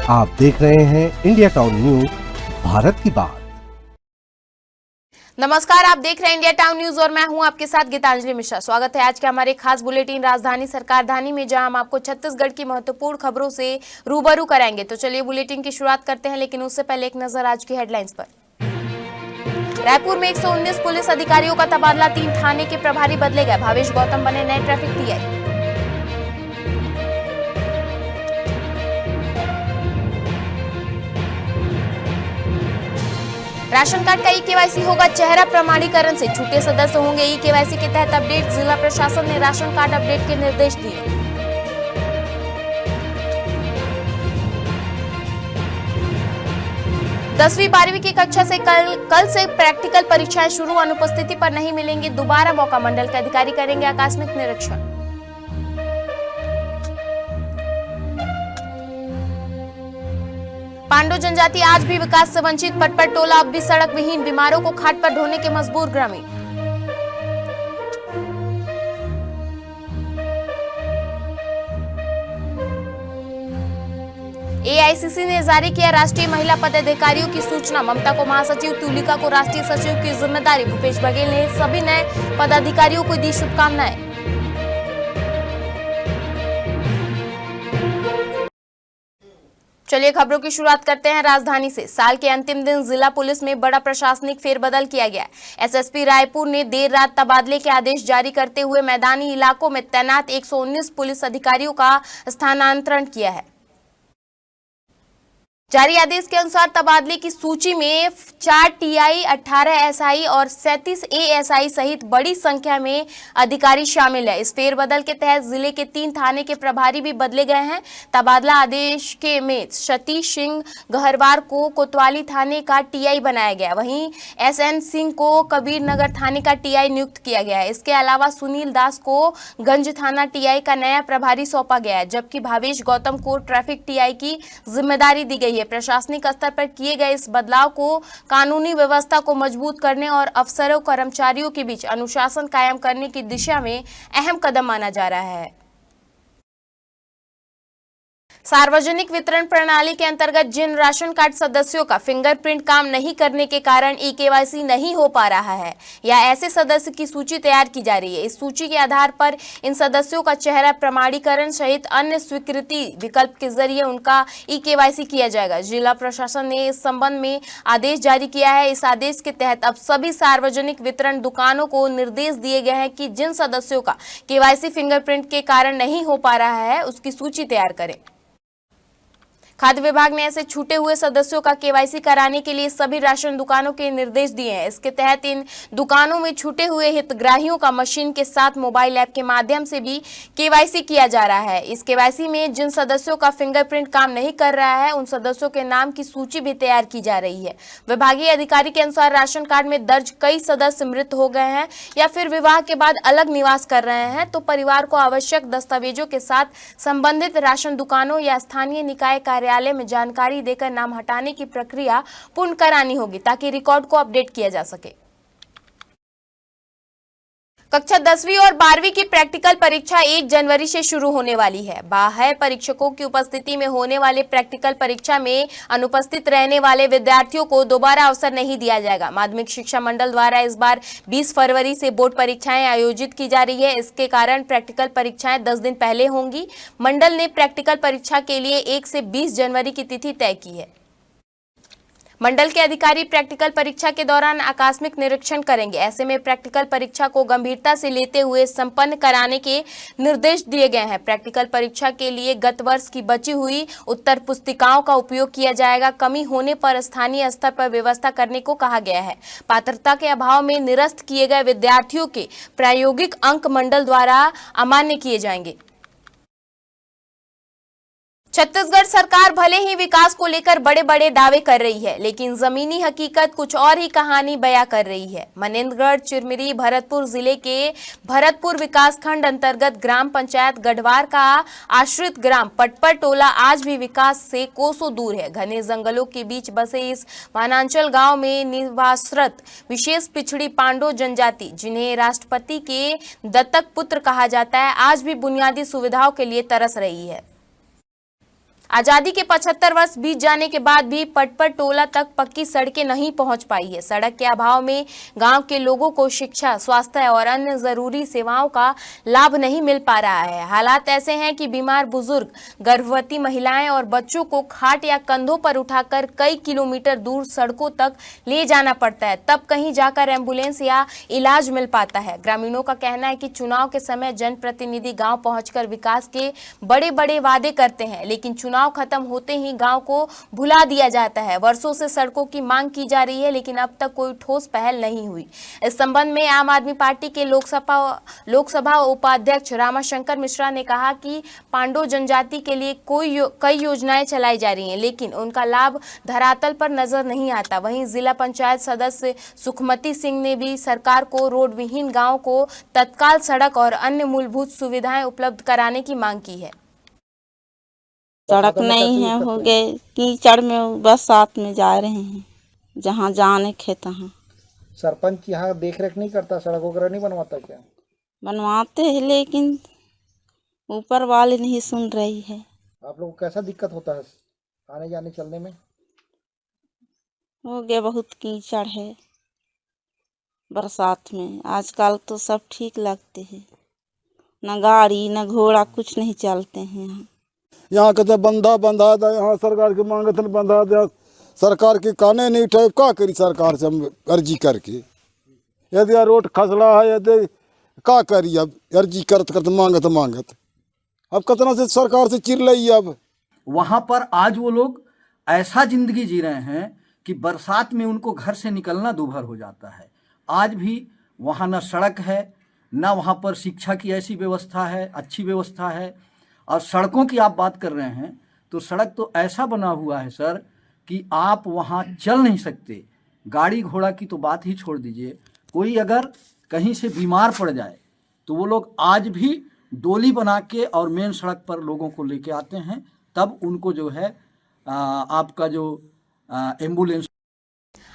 आप देख रहे हैं इंडिया टाउन न्यूज, भारत की बात। नमस्कार, आप देख रहे हैं इंडिया टाउन न्यूज और मैं हूं आपके साथ गीतांजलि मिश्रा। स्वागत है आज के हमारे खास बुलेटिन राजधानी सरकारधानी में, जहां हम आपको छत्तीसगढ़ की महत्वपूर्ण खबरों से रूबरू कराएंगे। तो चलिए बुलेटिन की शुरुआत करते हैं, लेकिन उससे पहले एक नजर आज की हेडलाइंस पर। रायपुर में 119 पुलिस अधिकारियों का तबादला, 3 थाने के प्रभारी बदले गए। भावेश गौतम बने नए ट्रैफिक टीआई। राशन कार्ड का ई-केवाईसी होगा चेहरा प्रमाणीकरण से, छूटे सदस्य होंगे ई-केवाईसी के तहत अपडेट। जिला प्रशासन ने राशन कार्ड अपडेट के निर्देश दिए। दसवीं 12वीं की कक्षा से कल से प्रैक्टिकल परीक्षाएं शुरू, अनुपस्थिति पर नहीं मिलेंगे दोबारा मौका। मंडल के अधिकारी करेंगे आकस्मिक निरीक्षण। पांडो जनजाति आज भी विकास से वंचित, पटपट टोला अब भी सड़क विहीन, बीमारों को खाट पर ढोने के मजबूर ग्रामीण। एआईसीसी ने जारी किया राष्ट्रीय महिला पदाधिकारियों की सूचना, ममता को महासचिव, तुलिका को राष्ट्रीय सचिव की जिम्मेदारी। भूपेश बघेल ने सभी नए पदाधिकारियों को दी शुभकामनाएं। चलिए खबरों की शुरुआत करते हैं राजधानी से। साल के अंतिम दिन जिला पुलिस में बड़ा प्रशासनिक फेरबदल किया गया। एसएसपी रायपुर ने देर रात तबादले के आदेश जारी करते हुए मैदानी इलाकों में तैनात 119 पुलिस अधिकारियों का स्थानांतरण किया है। जारी आदेश के अनुसार तबादले की सूची में 4 टीआई, 18 एसआई और 37 एएसआई सहित बड़ी संख्या में अधिकारी शामिल है। इस फेरबदल के तहत जिले के 3 थाने के प्रभारी भी बदले गए हैं। तबादला आदेश के में सतीश सिंह गहरवार को कोतवाली थाने का टीआई बनाया गया, वहीं एसएन सिंह को कबीर नगर थाने का टीआई नियुक्त किया गया है। इसके अलावा सुनील दास को गंज थाना टीआई का नया प्रभारी सौंपा गया है, जबकि भावेश गौतम को ट्रैफिक टीआई की जिम्मेदारी दी गई है। प्रशासनिक स्तर पर किए गए इस बदलाव को कानूनी व्यवस्था को मजबूत करने और अफसरों कर्मचारियों के बीच अनुशासन कायम करने की दिशा में अहम कदम माना जा रहा है। सार्वजनिक वितरण प्रणाली के अंतर्गत जिन राशन कार्ड सदस्यों का फिंगरप्रिंट काम नहीं करने के कारण ई-केवाईसी नहीं हो पा रहा है, या ऐसे सदस्य की सूची तैयार की जा रही है। इस सूची के आधार पर इन सदस्यों का चेहरा प्रमाणीकरण सहित अन्य स्वीकृति विकल्प के जरिए उनका ई-केवाईसी किया जाएगा। जिला प्रशासन ने इस संबंध में आदेश जारी किया है। इस आदेश के तहत अब सभी सार्वजनिक वितरण दुकानों को निर्देश दिए गए हैं कि जिन सदस्यों का केवाईसी फिंगरप्रिंट के कारण नहीं हो पा रहा है, उसकी सूची तैयार करें। खाद्य विभाग ने ऐसे छूटे हुए सदस्यों का केवाईसी कराने के लिए सभी राशन दुकानों के निर्देश दिए हैं। इसके तहत इन दुकानों में छूटे हुए हितग्राहियों का मशीन के साथ मोबाइल ऐप के माध्यम से भी केवाईसी किया जा रहा है। इस केवाईसी में जिन सदस्यों का फिंगरप्रिंट काम नहीं कर रहा है, उन सदस्यों के नाम की सूची भी तैयार की जा रही है। विभागीय अधिकारी के अनुसार राशन कार्ड में दर्ज कई सदस्य मृत हो गए हैं या फिर विवाह के बाद अलग निवास कर रहे हैं, तो परिवार को आवश्यक दस्तावेजों के साथ संबंधित राशन दुकानों या स्थानीय निकाय कार्यालय में जानकारी देकर नाम हटाने की प्रक्रिया पूर्ण करानी होगी, ताकि रिकॉर्ड को अपडेट किया जा सके। कक्षा 10वीं और 12वीं की प्रैक्टिकल परीक्षा 1 जनवरी से शुरू होने वाली है। बाह्य परीक्षकों की उपस्थिति में होने वाले प्रैक्टिकल परीक्षा में अनुपस्थित रहने वाले विद्यार्थियों को दोबारा अवसर नहीं दिया जाएगा। माध्यमिक शिक्षा मंडल द्वारा इस बार 20 फरवरी से बोर्ड परीक्षाएं आयोजित की जा रही है। इसके कारण प्रैक्टिकल परीक्षाएं 10 दिन पहले होंगी। मंडल ने प्रैक्टिकल परीक्षा के लिए 1 से 20 जनवरी की तिथि तय की है। मंडल के अधिकारी प्रैक्टिकल परीक्षा के दौरान आकस्मिक निरीक्षण करेंगे। ऐसे में प्रैक्टिकल परीक्षा को गंभीरता से लेते हुए संपन्न कराने के निर्देश दिए गए हैं। प्रैक्टिकल परीक्षा के लिए गत वर्ष की बची हुई उत्तर पुस्तिकाओं का उपयोग किया जाएगा। कमी होने पर स्थानीय स्तर पर व्यवस्था करने को कहा गया है। पात्रता के अभाव में निरस्त किए गए विद्यार्थियों के प्रायोगिक अंक मंडल द्वारा अमान्य किए जाएंगे। छत्तीसगढ़ सरकार भले ही विकास को लेकर बड़े बड़े दावे कर रही है, लेकिन जमीनी हकीकत कुछ और ही कहानी बयां कर रही है। मनेन्द्रगढ़, चिरमिरी, भरतपुर जिले के भरतपुर विकासखंड अंतर्गत ग्राम पंचायत गढ़वार का आश्रित ग्राम पटपट टोला आज भी विकास से कोसों दूर है। घने जंगलों के बीच बसे इस वनांचल गांव में निवासरत विशेष पिछड़ी पांडो जनजाति, जिन्हें राष्ट्रपति के दत्तक पुत्र कहा जाता है, आज भी बुनियादी सुविधाओं के लिए तरस रही है। आजादी के 75 वर्ष बीत जाने के बाद भी पटपट टोला तक पक्की सड़कें नहीं पहुंच पाई है। सड़क के अभाव में गांव के लोगों को शिक्षा, स्वास्थ्य और अन्य जरूरी सेवाओं का लाभ नहीं मिल पा रहा है। हालात ऐसे हैं कि बीमार बुजुर्ग, गर्भवती महिलाएं और बच्चों को खाट या कंधों पर उठाकर कई किलोमीटर दूर सड़कों तक ले जाना पड़ता है, तब कहीं जाकर एम्बुलेंस या इलाज मिल पाता है। ग्रामीणों का कहना है कि चुनाव के समय जनप्रतिनिधि गाँव पहुंचकर विकास के बड़े बड़े वादे करते हैं, लेकिन चुनाव खत्म होते ही गांव को भुला दिया जाता है। वर्षों से सड़कों की मांग की जा रही है, लेकिन अब तक कोई ठोस पहल नहीं हुई। इस संबंध में आम आदमी पार्टी के लोकसभा उपाध्यक्ष रामाशंकर मिश्रा ने कहा कि पांडो जनजाति के लिए कई योजनाएं चलाई जा रही हैं, लेकिन उनका लाभ धरातल पर नजर नहीं आता। वहीं जिला पंचायत सदस्य सुखमती सिंह ने भी सरकार को रोड विहीन गाँव को तत्काल सड़क और अन्य मूलभूत सुविधाएं उपलब्ध कराने की मांग की है। सड़क नहीं है, हो गए कीचड़ में बस साथ में जा रहे हैं, जहाँ जाने खेत हैं। सरपंच यहाँ देख रेख नहीं करता, सड़क वगैरह नहीं बनवाता क्या? बनवाते हैं, लेकिन ऊपर वाले नहीं सुन रही है। आप लोगों को कैसा दिक्कत होता है आने जाने चलने में? हो गया बहुत कीचड़ है बरसात में। आजकल तो सब ठीक लगते हैं, न गाड़ी न घोड़ा कुछ नहीं चलते हैं। यहाँ कहते बंधा दे, यहाँ सरकार के मांगत बंधा दे, सरकार के काने नहीं उठाए, का करी सरकार से हम अर्जी करके? यदि रोड खसला है, यदि का करी अब अर्जी करत मांगत अब कितना से सरकार से चिर लई। अब वहाँ पर आज वो लोग ऐसा जिंदगी जी रहे हैं कि बरसात में उनको घर से निकलना दूभर हो जाता है। आज भी वहाँ न सड़क है, न वहाँ पर शिक्षा की ऐसी व्यवस्था है, अच्छी व्यवस्था है। और सड़कों की आप बात कर रहे हैं तो सड़क तो ऐसा बना हुआ है सर कि आप वहाँ चल नहीं सकते। गाड़ी घोड़ा की तो बात ही छोड़ दीजिए, कोई अगर कहीं से बीमार पड़ जाए तो वो लोग आज भी डोली बना के और मेन सड़क पर लोगों को लेके आते हैं, तब उनको जो है आपका जो एम्बुलेंस।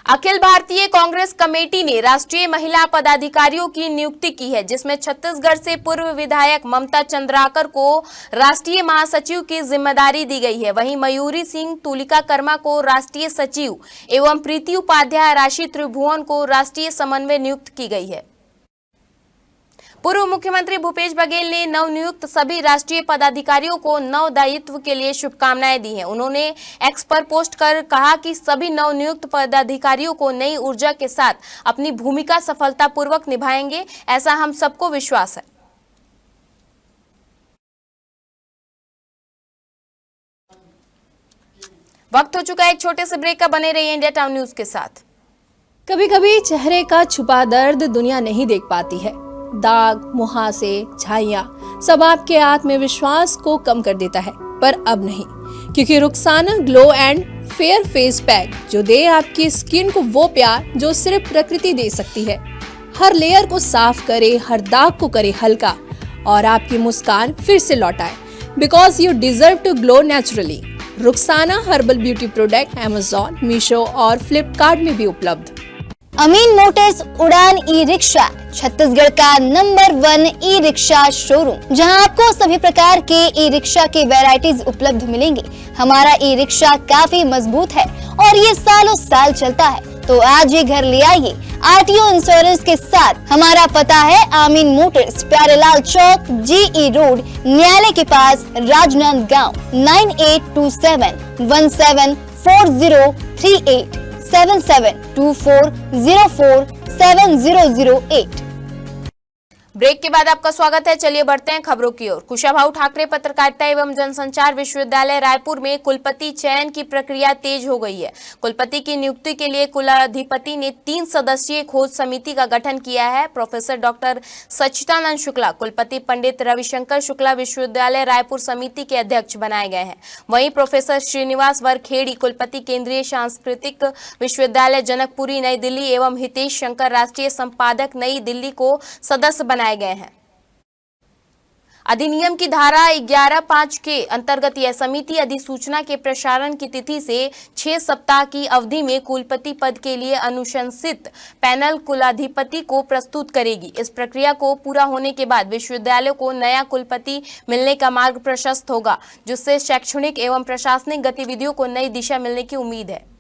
अखिल भारतीय कांग्रेस कमेटी ने राष्ट्रीय महिला पदाधिकारियों की नियुक्ति की है, जिसमें छत्तीसगढ़ से पूर्व विधायक ममता चंद्राकर को राष्ट्रीय महासचिव की जिम्मेदारी दी गई है। वहीं मयूरी सिंह तुलिका कर्मा को राष्ट्रीय सचिव एवं प्रीति उपाध्याय राशि त्रिभुवन को राष्ट्रीय समन्वय नियुक्त की गई है। पूर्व मुख्यमंत्री भूपेश बघेल ने नवनियुक्त सभी राष्ट्रीय पदाधिकारियों को नव दायित्व के लिए शुभकामनाएं दी हैं। उन्होंने एक्स पर पोस्ट कर कहा कि सभी नवनियुक्त पदाधिकारियों को नई ऊर्जा के साथ अपनी भूमिका सफलतापूर्वक निभाएंगे, ऐसा हम सबको विश्वास है। वक्त हो चुका है एक छोटे से ब्रेक का, बने रहिए इंडिया टाउन न्यूज के साथ। कभी कभी चेहरे का छुपा दर्द दुनिया नहीं देख पाती है। दाग, मुहासे, झाइयां सब आपके आत्मविश्वास को कम कर देता है, पर अब नहीं, क्योंकि Rukhsana glow and fair face pack जो दे आपकी स्किन को वो प्यार जो सिर्फ प्रकृति दे सकती है। हर लेयर को साफ करे, हर दाग को करे हल्का और आपकी मुस्कान फिर से लौटाए, because you deserve to glow naturally. Rukhsana herbal beauty product Amazon, Meesho और फ्लिपकार्ट में भी उपलब्ध। अमीन मोटर्स उड़ान ई रिक्शा छत्तीसगढ़ का नंबर 1 ई रिक्शा शोरूम, जहां आपको सभी प्रकार के ई रिक्शा के वैरायटीज उपलब्ध मिलेंगे। हमारा ई रिक्शा काफी मजबूत है और ये सालों साल चलता है, तो आज ही घर ले आइए आरटीओ इंश्योरेंस के साथ। हमारा पता है अमीन मोटर्स, प्यारेलाल चौक, जीई रोड, न्यायालय के पास, राजनांदगांव। 9827174038 7724047008। ब्रेक के बाद आपका स्वागत है। चलिए बढ़ते हैं खबरों की ओर। कुशाभाऊ ठाकरे पत्रकारिता एवं जनसंचार विश्वविद्यालय रायपुर में कुलपति चयन की प्रक्रिया तेज हो गई है। कुलपति की नियुक्ति के लिए कुलाधिपति ने 3 सदस्यीय खोज समिति का गठन किया है। प्रोफेसर डॉक्टर सच्चिदानंद शुक्ला कुलपति, पंडित रविशंकर शुक्ला विश्वविद्यालय रायपुर समिति के अध्यक्ष बनाए गए हैं। वहीं प्रोफेसर श्रीनिवास वरखेड़ी कुलपति, केंद्रीय सांस्कृतिक विश्वविद्यालय जनकपुरी नई दिल्ली एवं हितेश शंकर राष्ट्रीय संपादक नई दिल्ली को सदस्य बनाए गए हैं। अधिनियम की धारा 11(5) के अंतर्गत यह समिति अधिसूचना के प्रसारण की तिथि से 6 सप्ताह की अवधि में कुलपति पद के लिए अनुशंसित पैनल कुलाधिपति को प्रस्तुत करेगी। इस प्रक्रिया को पूरा होने के बाद विश्वविद्यालय को नया कुलपति मिलने का मार्ग प्रशस्त होगा, जिससे शैक्षणिक एवं प्रशासनिक गतिविधियों को नई दिशा मिलने की उम्मीद है।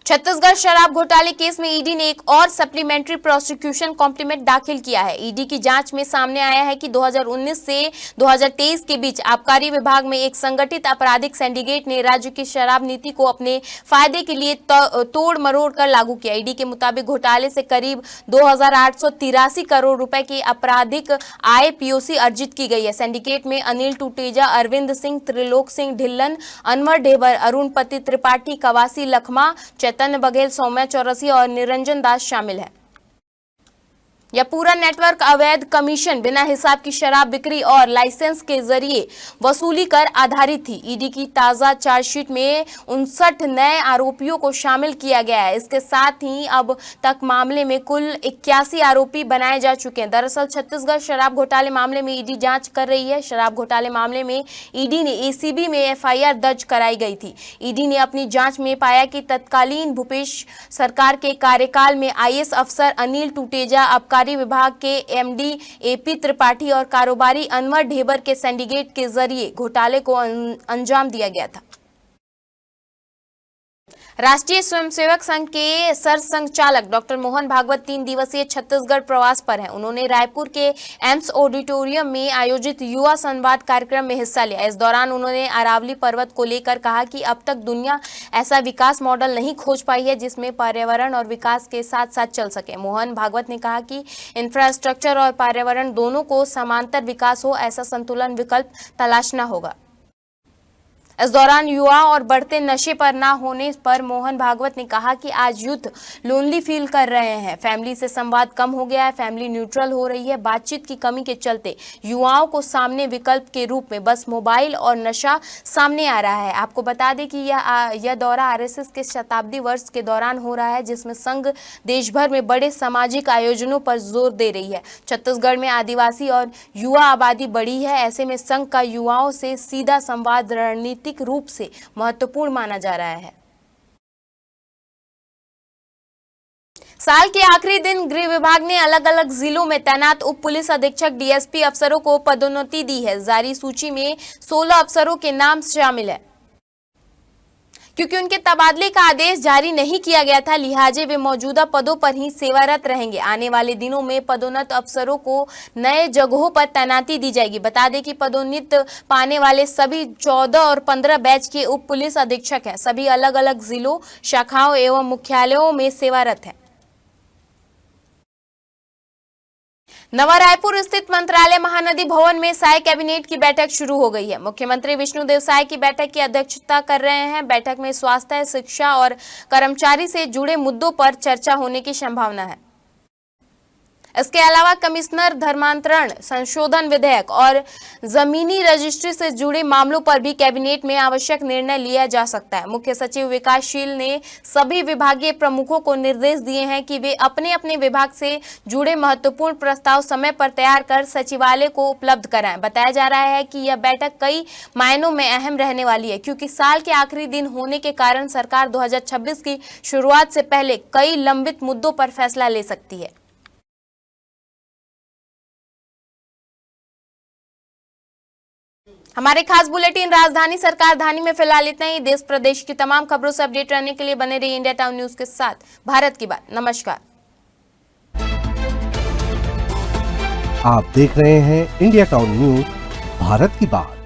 छत्तीसगढ़ शराब घोटाले केस में ईडी ने एक और सप्लीमेंट्री प्रोसिक्यूशन कॉम्प्लीमेंट दाखिल किया है। ईडी की जांच में सामने आया है कि 2019 से 2023 के बीच आबकारी विभाग में एक संगठित आपराधिक सिंडिकेट ने राज्य की शराब नीति को अपने फायदे के लिए तोड़ मरोड़ कर लागू किया। ईडी के मुताबिक घोटाले से करीब 2,883 करोड़ रुपए की आपराधिक आय पीओसी अर्जित की गई है। सिंडिकेट में अनिल टूटेजा, अरविंद सिंह, त्रिलोक सिंह ढिल्लन, अनवर ढेबर, अरुणपति त्रिपाठी, कवासी लखमा, चैतन्य बघेल, सौम्या चौरसिया और निरंजन दास शामिल हैं। यह पूरा नेटवर्क अवैध कमीशन, बिना हिसाब की शराब बिक्री और लाइसेंस के जरिए वसूली कर आधारित थी। ईडी की ताजा चार्जशीट में 59 नए आरोपियों को शामिल किया गया है। इसके साथ ही अब तक मामले में कुल 81 आरोपी बनाए जा चुके हैं। दरअसल छत्तीसगढ़ शराब घोटाले मामले में ईडी जांच कर रही है। शराब घोटाले मामले में ईडी ने एसीबी में एफआईआर दर्ज कराई गई थी। ईडी ने अपनी जांच में पाया कि तत्कालीन भूपेश सरकार के कार्यकाल में आईएएस अफसर अनिल टूटेजा, आबकारी विभाग के एमडी एपी त्रिपाठी और कारोबारी अनवर ढेबर के सिंडिकेट के जरिए घोटाले को अंजाम दिया गया था। राष्ट्रीय स्वयंसेवक संघ के सरसंघचालक डॉक्टर मोहन भागवत 3 दिवसीय छत्तीसगढ़ प्रवास पर हैं। उन्होंने रायपुर के एम्स ऑडिटोरियम में आयोजित युवा संवाद कार्यक्रम में हिस्सा लिया। इस दौरान उन्होंने अरावली पर्वत को लेकर कहा कि अब तक दुनिया ऐसा विकास मॉडल नहीं खोज पाई है जिसमें पर्यावरण और विकास के साथ साथ चल सके। मोहन भागवत ने कहा कि इंफ्रास्ट्रक्चर और पर्यावरण दोनों को समांतर विकास हो, ऐसा संतुलन विकल्प तलाशना होगा। इस दौरान युवा और बढ़ते नशे पर ना होने पर मोहन भागवत ने कहा कि आज यूथ लोनली फील कर रहे हैं। फैमिली से संवाद कम हो गया है, फैमिली न्यूट्रल हो रही है। बातचीत की कमी के चलते युवाओं को सामने विकल्प के रूप में बस मोबाइल और नशा सामने आ रहा है। आपको बता दें कि यह दौरा आरएसएस के शताब्दी वर्ष के दौरान हो रहा है, जिसमें संघ देश भर में बड़े सामाजिक आयोजनों पर जोर दे रही है। छत्तीसगढ़ में आदिवासी और युवा आबादी बढ़ी है। ऐसे में संघ का युवाओं से सीधा संवाद रणनीति रूप से महत्वपूर्ण माना जा रहा है। साल के आखिरी दिन गृह विभाग ने अलग अलग जिलों में तैनात उप पुलिस अधीक्षक, डीएसपी अफसरों को पदोन्नति दी है। जारी सूची में 16 अफसरों के नाम शामिल है। क्योंकि उनके तबादले का आदेश जारी नहीं किया गया था, लिहाजा वे मौजूदा पदों पर ही सेवारत रहेंगे। आने वाले दिनों में पदोन्नत अफसरों को नए जगहों पर तैनाती दी जाएगी। बता दें कि पदोन्नत पाने वाले सभी 14 और 15 बैच के उप पुलिस अधीक्षक हैं। सभी अलग अलग जिलों, शाखाओं एवं मुख्यालयों में सेवारत हैं। नवा रायपुर स्थित मंत्रालय महानदी भवन में साय कैबिनेट की बैठक शुरू हो गई है। मुख्यमंत्री विष्णुदेव साय की बैठक की अध्यक्षता कर रहे हैं। बैठक में स्वास्थ्य, शिक्षा और कर्मचारी से जुड़े मुद्दों पर चर्चा होने की संभावना है। इसके अलावा कमिश्नर धर्मांतरण संशोधन विधेयक और जमीनी रजिस्ट्री से जुड़े मामलों पर भी कैबिनेट में आवश्यक निर्णय लिया जा सकता है। मुख्य सचिव विकासशील ने सभी विभागीय प्रमुखों को निर्देश दिए हैं कि वे अपने अपने विभाग से जुड़े महत्वपूर्ण प्रस्ताव समय पर तैयार कर सचिवालय को उपलब्ध कराएं। बताया जा रहा है कि यह बैठक कई मायनों में अहम रहने वाली है, क्योंकि साल के आखिरी दिन होने के कारण सरकार 2026 की शुरुआत से पहले कई लंबित मुद्दों पर फैसला ले सकती है। हमारे खास बुलेटिन राजधानी सरकार धानी में फिलहाल इतना ही। देश प्रदेश की तमाम खबरों से अपडेट रहने के लिए बने रहिए इंडिया टाउन न्यूज के साथ। भारत की बात। नमस्कार। आप देख रहे हैं इंडिया टाउन न्यूज, भारत की बात।